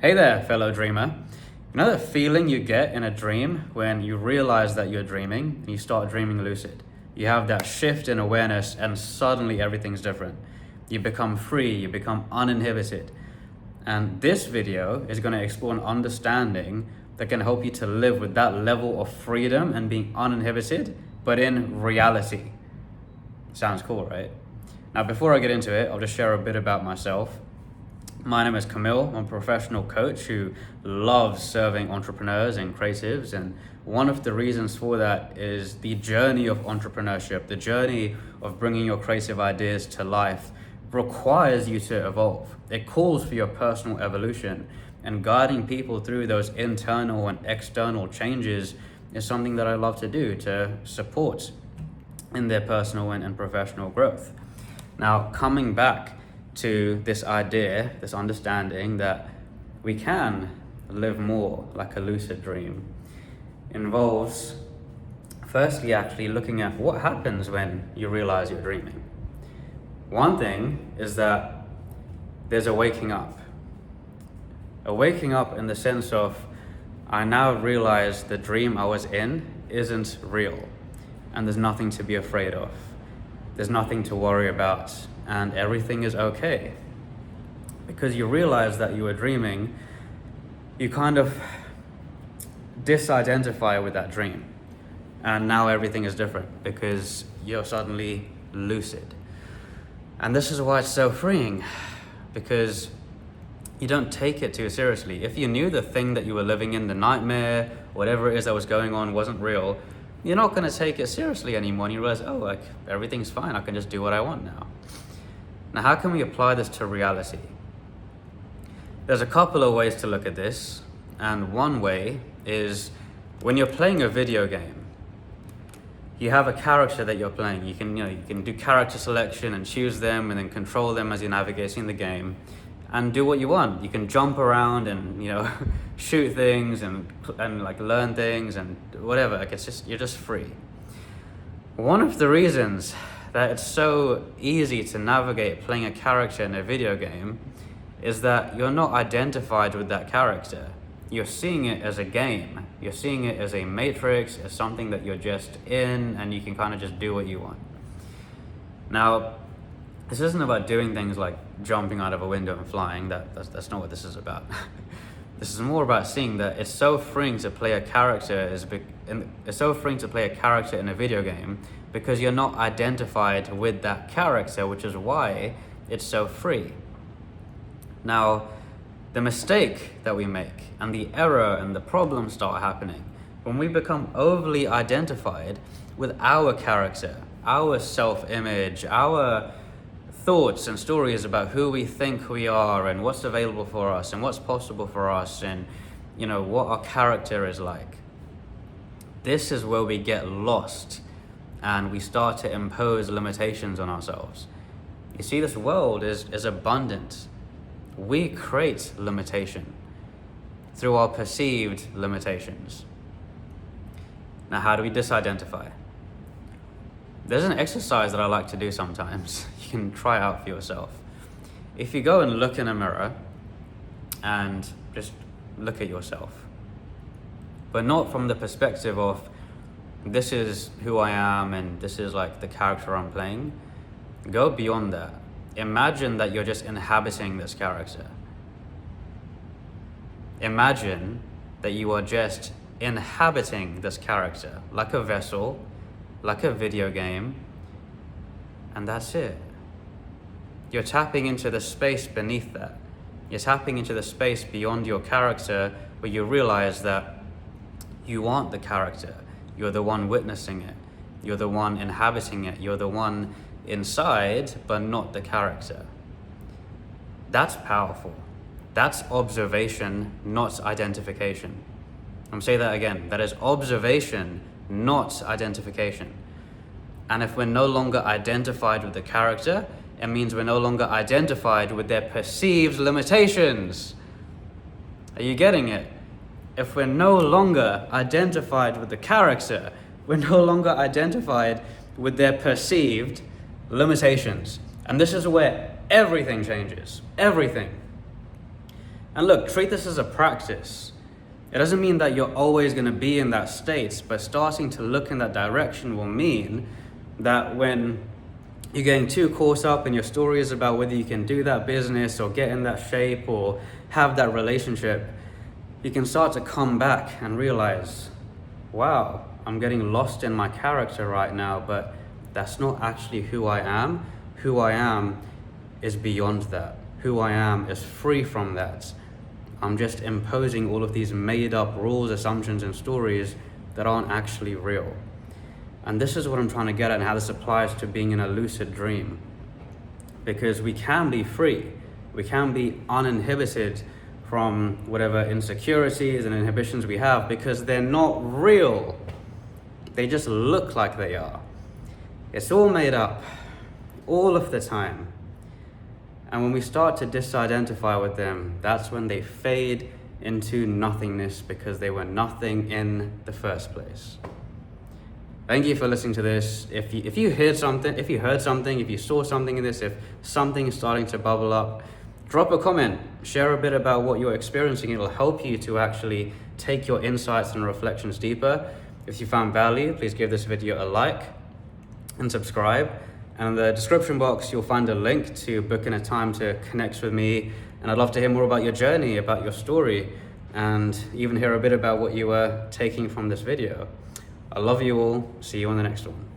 Hey there, fellow dreamer. You know that feeling you get in a dream when you realize that you're dreaming and you start dreaming lucid? You have that shift in awareness and suddenly everything's different. You become free, you become uninhibited. And this video is going to explore an understanding that can help you to live with that level of freedom and being uninhibited, but in reality. Sounds cool, right? Now, before I get into it, I'll just share a bit about myself. My name is Kamil. I'm a professional coach who loves serving entrepreneurs and creatives. And one of the reasons for that is the journey of entrepreneurship, the journey of bringing your creative ideas to life requires you to evolve. It calls for your personal evolution, and guiding people through those internal and external changes is something that I love to do to support in their personal and professional growth. Now, coming back to this idea, this understanding that we can live more like a lucid dream involves firstly actually looking at what happens when you realize you're dreaming. One thing is that there's a waking up. A waking up in the sense of, I now realize the dream I was in isn't real, and there's nothing to be afraid of. There's nothing to worry about, and everything is okay. Because you realize that you were dreaming, you kind of disidentify with that dream. And now everything is different because you're suddenly lucid. And this is why it's so freeing, because you don't take it too seriously. If you knew the thing that you were living in, the nightmare, whatever it is that was going on wasn't real, you're not going to take it seriously anymore. And you realize, oh, like everything's fine. I can just do what I want now. Now, how can we apply this to reality? There's a couple of ways to look at this. And one way is when you're playing a video game, you have a character that you're playing. You can do character selection and choose them and then control them as you're navigating the game and do what you want. You can jump around and, shoot things and like learn things and whatever. Like you're just free. One of the reasons that it's so easy to navigate playing a character in a video game is that you're not identified with that character. You're seeing it as a game. You're seeing it as a matrix, as something that you're just in, and you can kind of just do what you want. Now, this isn't about doing things like jumping out of a window and flying. That's not what this is about. This is more about seeing that it's so freeing to play a character. It's so freeing to play a character in a video game because you're not identified with that character, which is why it's so free. Now, the mistake that we make and the error and the problems start happening when we become overly identified with our character, our self-image, our thoughts and stories about who we think we are and what's available for us and what's possible for us and what our character is like. This is where we get lost and we start to impose limitations on ourselves. You see, this world is abundant. We create limitation through our perceived limitations. Now, how do we disidentify? There's an exercise that I like to do sometimes. You can try it out for yourself. If you go and look in a mirror and just look at yourself, but not from the perspective of this is who I am and this is like the character I'm playing. Go beyond that. Imagine that you're just inhabiting this character. Imagine that you are just inhabiting this character like a vessel, like a video game, and that's it. You're tapping into the space beneath that. You're tapping into the space beyond your character where you realize that you aren't the character. You're the one witnessing it. You're the one inhabiting it. You're the one inside, but not the character. That's powerful. That's observation, not identification. I'm gonna say that again. That is observation, not identification. And if we're no longer identified with the character, it means we're no longer identified with their perceived limitations. Are you getting it? If we're no longer identified with the character, we're no longer identified with their perceived limitations. And this is where everything changes. Everything. And look, treat this as a practice. It doesn't mean that you're always going to be in that state, but starting to look in that direction will mean that when you're getting too caught up in your stories about whether you can do that business or get in that shape or have that relationship, you can start to come back and realize, wow, I'm getting lost in my character right now, but that's not actually who I am. Who I am is beyond that. Who I am is free from that. I'm just imposing all of these made up rules, assumptions, and stories that aren't actually real. And this is what I'm trying to get at and how this applies to being in a lucid dream. Because we can be free. We can be uninhibited from whatever insecurities and inhibitions we have because they're not real. They just look like they are. It's all made up, all of the time. And when we start to disidentify with them, that's when they fade into nothingness because they were nothing in the first place. Thank you for listening to this. If you heard something, if you saw something in this, if something is starting to bubble up, drop a comment, share a bit about what you're experiencing. It'll help you to actually take your insights and reflections deeper. If you found value, please give this video a like and subscribe. And in the description box, you'll find a link to book in a time to connect with me. And I'd love to hear more about your journey, about your story, and even hear a bit about what you were taking from this video. I love you all. See you on the next one.